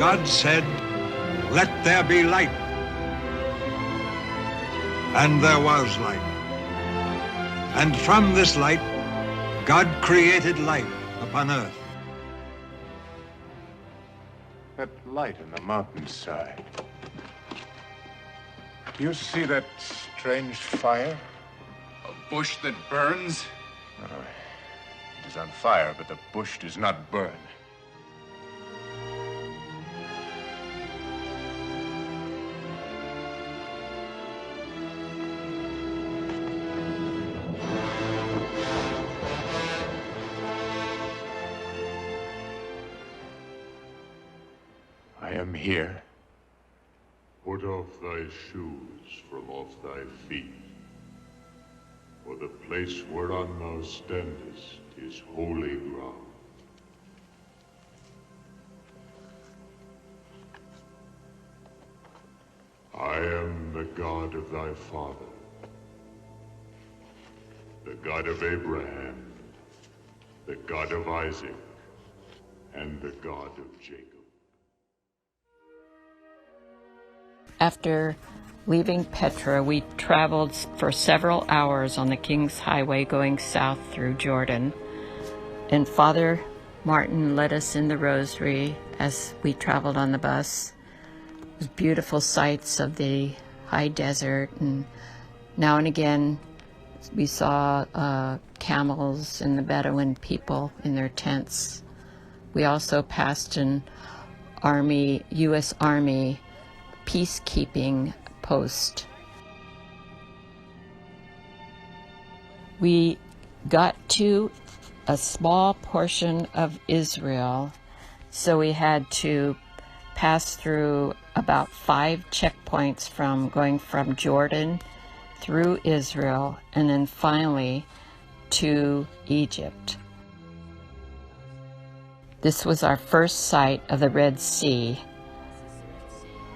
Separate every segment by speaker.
Speaker 1: God said, "Let there be light." And there was light. And from this light, God created life upon earth.
Speaker 2: That light in the mountainside. Do you see that strange fire?
Speaker 3: A bush that burns?
Speaker 2: It is on fire, but the bush does not burn. I am here.
Speaker 4: Put off thy shoes from off thy feet, for the place whereon thou standest is holy ground. I am the God of thy father, the God of Abraham, the God of Isaac, and the God of Jacob.
Speaker 5: After leaving Petra, we traveled for several hours on the King's Highway going south through Jordan. And Father Martin led us in the rosary as we traveled on the bus. It was beautiful sights of the high desert, and now and again we saw camels and the Bedouin people in their tents. We also passed an U.S. Army peacekeeping post. We got to a small portion of Israel, so we had to pass through about 5 checkpoints from going from Jordan through Israel and then finally to Egypt. This was our first sight of the Red Sea.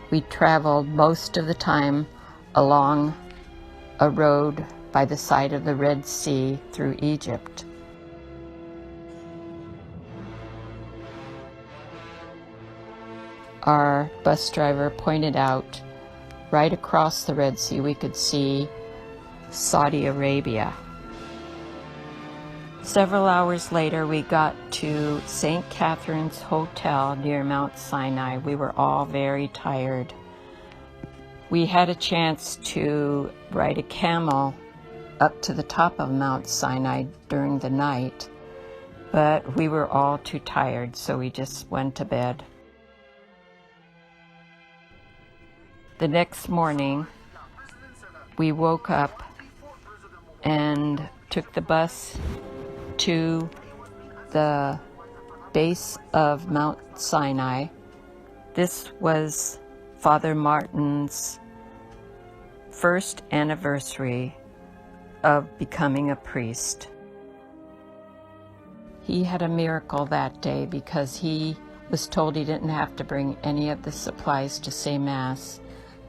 Speaker 5: We traveled most of the time along a road by the side of the Red Sea through Egypt. Our bus driver pointed out right across the Red Sea we could see Saudi Arabia. Several hours later, we got to St. Catherine's Hotel near Mount Sinai. We were all very tired. We had a chance to ride a camel up to the top of Mount Sinai during the night, but we were all too tired, so we just went to bed. The next morning, we woke up and took the bus to the base of Mount Sinai. This was Father Martin's first anniversary of becoming a priest. He had a miracle that day because he was told he didn't have to bring any of the supplies to say Mass,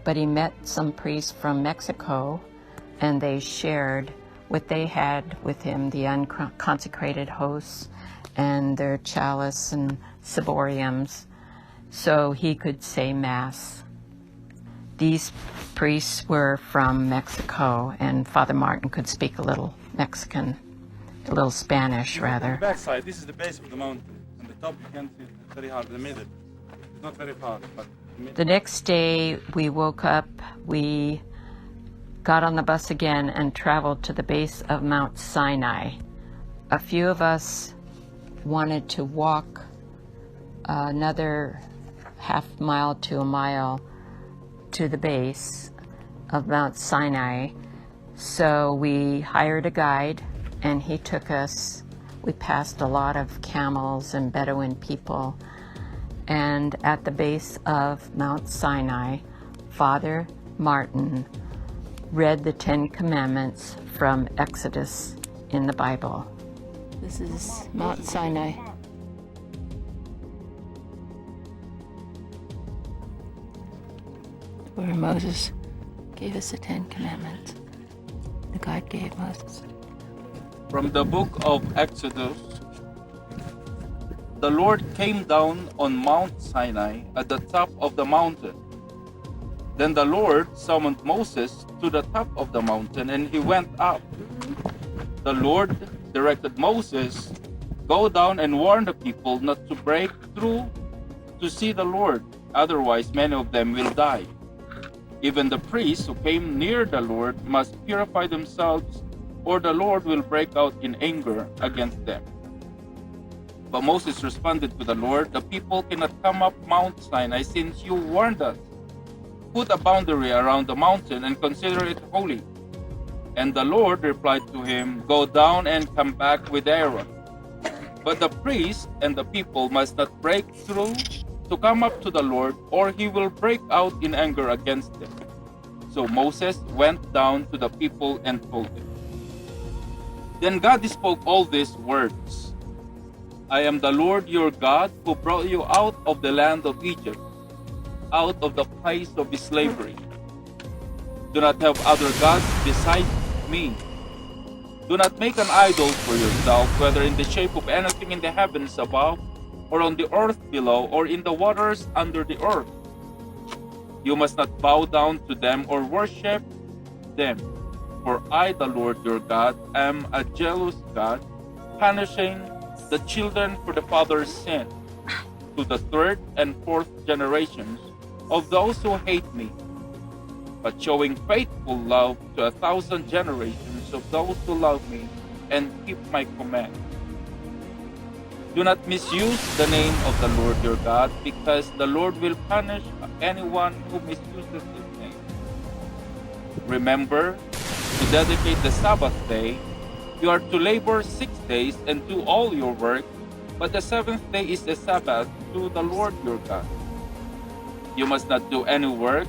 Speaker 5: but he met some priests from Mexico and they shared what they had with him, the unconsecrated hosts and their chalice and ciboriums, so he could say Mass. These priests were from Mexico, and Father Martin could speak a little Mexican, a little Spanish rather.
Speaker 6: On the back side, this is the base of the mountain. On the top you can see it's very hard, the middle. It's not very far, but
Speaker 5: the next day we woke up, we got on the bus again and traveled to the base of Mount Sinai. A few of us wanted to walk another half mile to a mile to the base of Mount Sinai. So we hired a guide and he took us. We passed a lot of camels and Bedouin people. And at the base of Mount Sinai, Father Martin read the 10 Commandments from Exodus in the Bible. This is Mount Sinai. Where Moses gave us the 10 Commandments. The God gave Moses.
Speaker 6: from the book of Exodus,
Speaker 7: the Lord came down on Mount Sinai at the top of the mountain. Then the Lord summoned Moses to the top of the mountain, and he went up. The Lord directed Moses, "Go down and warn the people not to break through to see the Lord, otherwise many of them will die. Even the priests who came near the Lord must purify themselves, or the Lord will break out in anger against them." But Moses responded to the Lord, "The people cannot come up Mount Sinai since you warned us. Put a boundary around the mountain and consider it holy." And the Lord replied to him, "Go down and come back with Aaron. But the priests and the people must not break through to come up to the Lord, or he will break out in anger against them." So Moses went down to the people and told them. Then God spoke all these words: "I am the Lord your God who brought you out of the land of Egypt, out of the place of slavery. Do not have other gods besides me. Do not make an idol for yourself, whether in the shape of anything in the heavens above, or on the earth below, or in the waters under the earth. You must not bow down to them or worship them. For I, the Lord your God, am a jealous God, punishing the children for the father's sin, to the third and fourth generations of those who hate me, but showing faithful love to 1,000 generations of those who love me and keep my command. Do not misuse the name of the Lord your God, because the Lord will punish anyone who misuses his name. Remember to dedicate the Sabbath day. You are to labor 6 days and do all your work, but the seventh day is the Sabbath to the Lord your God. You must not do any work,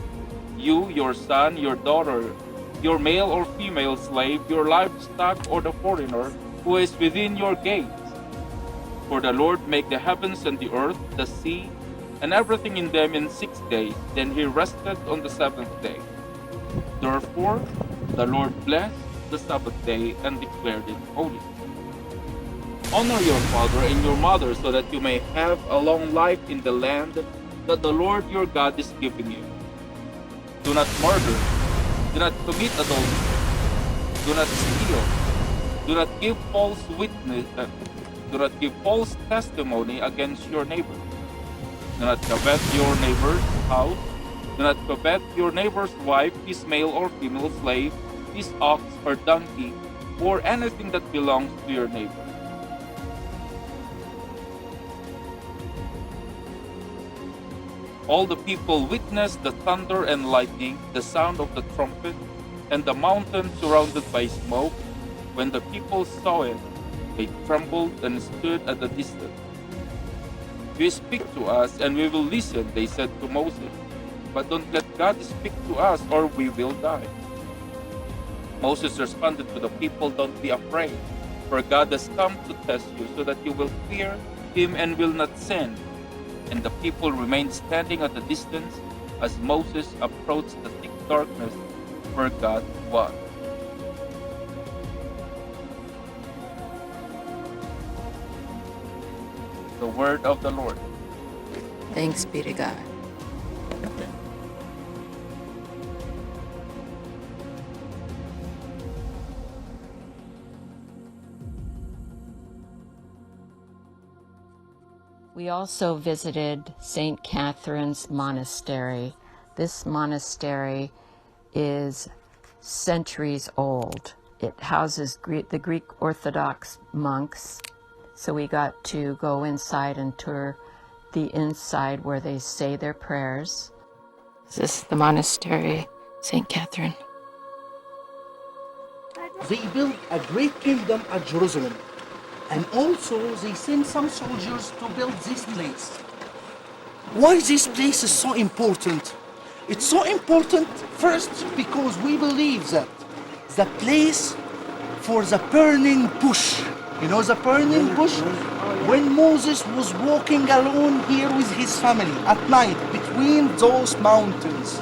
Speaker 7: you, your son, your daughter, your male or female slave, your livestock, or the foreigner who is within your gates. For the Lord made the heavens and the earth, the sea, and everything in them in 6 days. Then he rested on the seventh day. Therefore, the Lord blessed the Sabbath day and declared it holy. Honor your father and your mother, so that you may have a long life in the land that the Lord your God is giving you. Do not murder. Do not commit adultery. Do not steal. Do not give false witness. Do not give false testimony against your neighbor. Do not covet your neighbor's house. Do not covet your neighbor's wife, his male or female slave, his ox or donkey, or anything that belongs to your neighbor. All the people witnessed the thunder and lightning, the sound of the trumpet, and the mountain surrounded by smoke. When the people saw it, they trembled and stood at a distance. "You speak to us, and we will listen," they said to Moses. "But don't let God speak to us, or we will die." Moses responded to the people, "Don't be afraid, for God has come to test you, so that you will fear him and will not sin." And the people remained standing at a distance as Moses approached the thick darkness where God was. The word of the Lord.
Speaker 5: Thanks be to God. We also visited St. Catherine's Monastery. This monastery is centuries old. It houses the Greek Orthodox monks. So we got to go inside and tour the inside where they say their prayers. This is the monastery, St. Catherine.
Speaker 8: They built a great kingdom at Jerusalem. And also they sent some soldiers to build this place. Why this place is so important? It's so important first because we believe that the place for the burning bush. You know the burning bush? When Moses was walking alone here with his family at night between those mountains,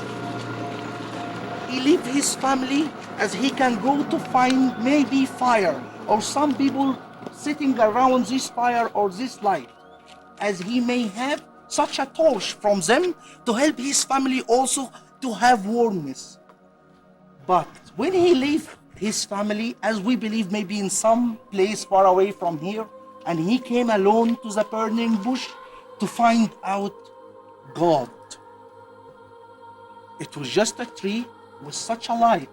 Speaker 8: he left his family as he can go to find maybe fire or some people sitting around this fire or this light. as he may have such a torch from them to help his family also to have warmness. But when he left his family, as we believe maybe in some place far away from here, and he came alone to the burning bush to find out God. It was just a tree with such a light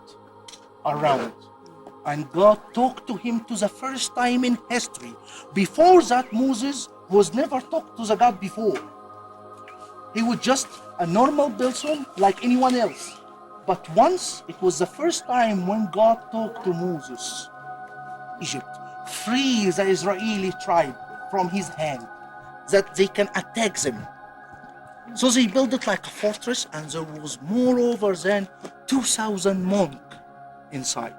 Speaker 8: around. And God talked to him to the first time in history. Before that, Moses was never talked to the God before. He was just a normal person like anyone else. But once, it was the first time when God talked to Moses. Egypt, free the Israeli tribe from his hand, that they can attack them. So they built it like a fortress, and there was moreover than 2,000 monks inside.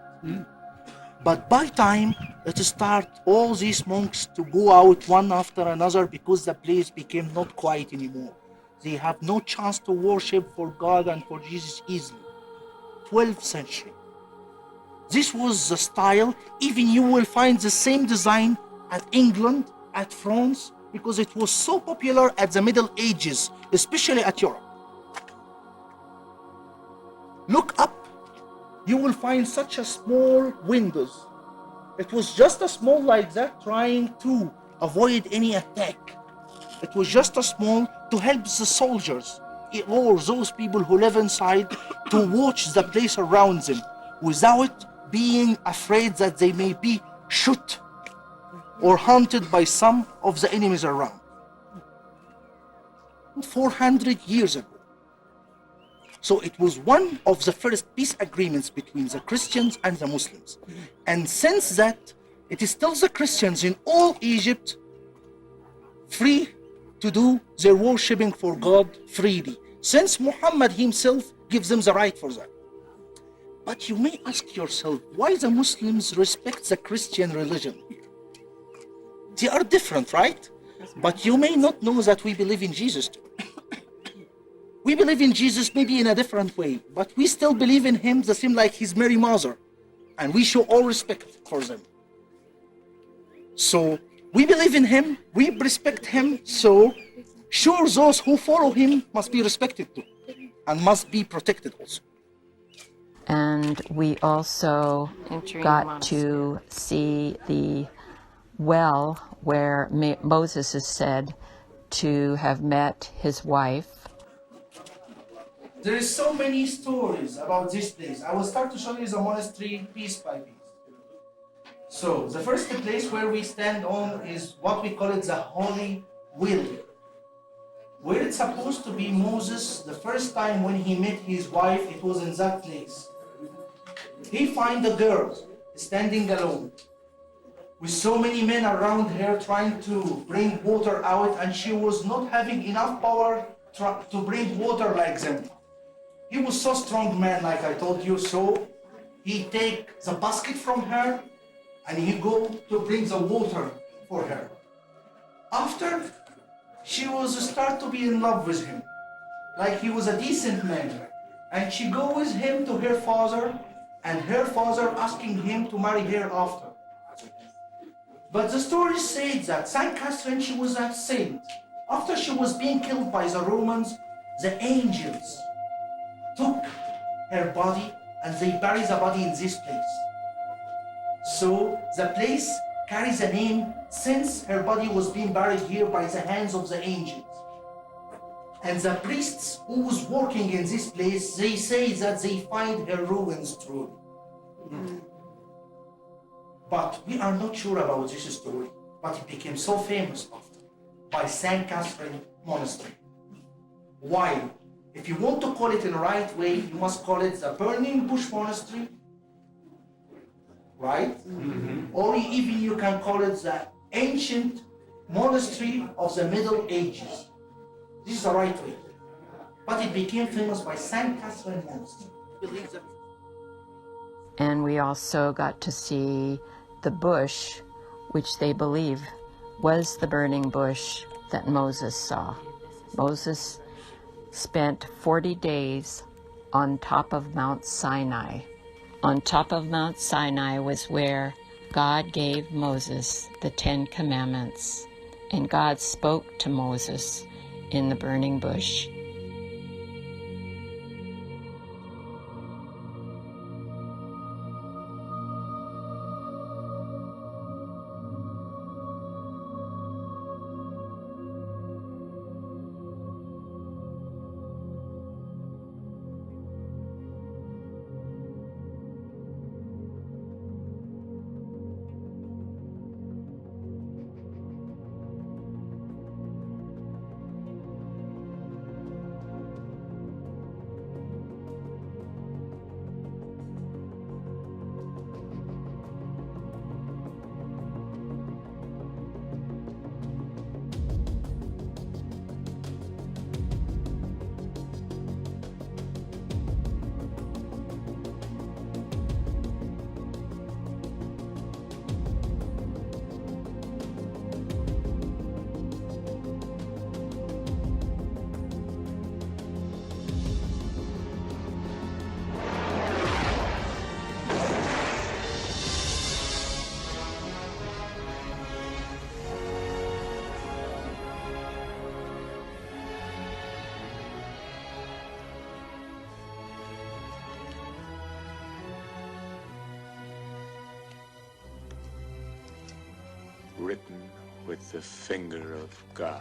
Speaker 8: But by time it start all these monks to go out one after another because the place became not quiet anymore. They have no chance to worship for God and for Jesus easily. 12th century. This was the style. Even you will find the same design at England, at France, because it was so popular at the Middle Ages, especially at Europe. Look up, you will find such a small windows. It was just a small like that, trying to avoid any attack. It was just a small to help the soldiers or those people who live inside to watch the place around them without being afraid that they may be shot or hunted by some of the enemies around. 400 years ago. So it was one of the first peace agreements between the Christians and the Muslims. And since that, it is still the Christians in all Egypt free to do their worshipping for God freely, since Muhammad himself gives them the right for that. But you may ask yourself, why the Muslims respect the Christian religion? They are different, right? But you may not know that we believe in Jesus too. We believe in Jesus maybe in a different way, but we still believe in him the same like his Mary Mother, and we show all respect for them. So we believe in him, we respect him, so sure those who follow him must be respected too, and must be protected also.
Speaker 5: And we also got to see the well where Moses is said to have met his wife.
Speaker 8: There is so many stories about this place. I will start to show you the monastery piece by piece. So the first place where we stand on is what we call it the Holy Well. Where it's supposed to be Moses, the first time when he met his wife, it was in that place. He find a girl standing alone with so many men around her trying to bring water out, and she was not having enough power to bring water like them. He was so strong man, like I told you, so he take the basket from her and he go to bring the water for her. After, she was start to be in love with him, like he was a decent man, and she go with him to her father, and her father asking him to marry her after. But the story says that Saint Catherine, she was a saint. After she was being killed by the Romans, the angels took her body and they buried the body in this place. So the place carries a name since her body was being buried here by the hands of the angels. And the priests who was working in this place, they say that they find her ruins truly. But we are not sure about this story, but it became so famous after by Saint Catherine Monastery. Why? If you want to call it in the right way, you must call it the Burning Bush Monastery, right? Or even you can call it the Ancient Monastery of the Middle Ages. This is the right way. But it became famous by Saint Catherine Monastery. Believe that.
Speaker 5: And we also got to see the bush, which they believe was the burning bush that Moses saw. Moses spent 40 days on top of Mount Sinai. On top of Mount Sinai was where God gave Moses the 10 Commandments, and God spoke to Moses in the burning bush.
Speaker 4: Written with the finger of God.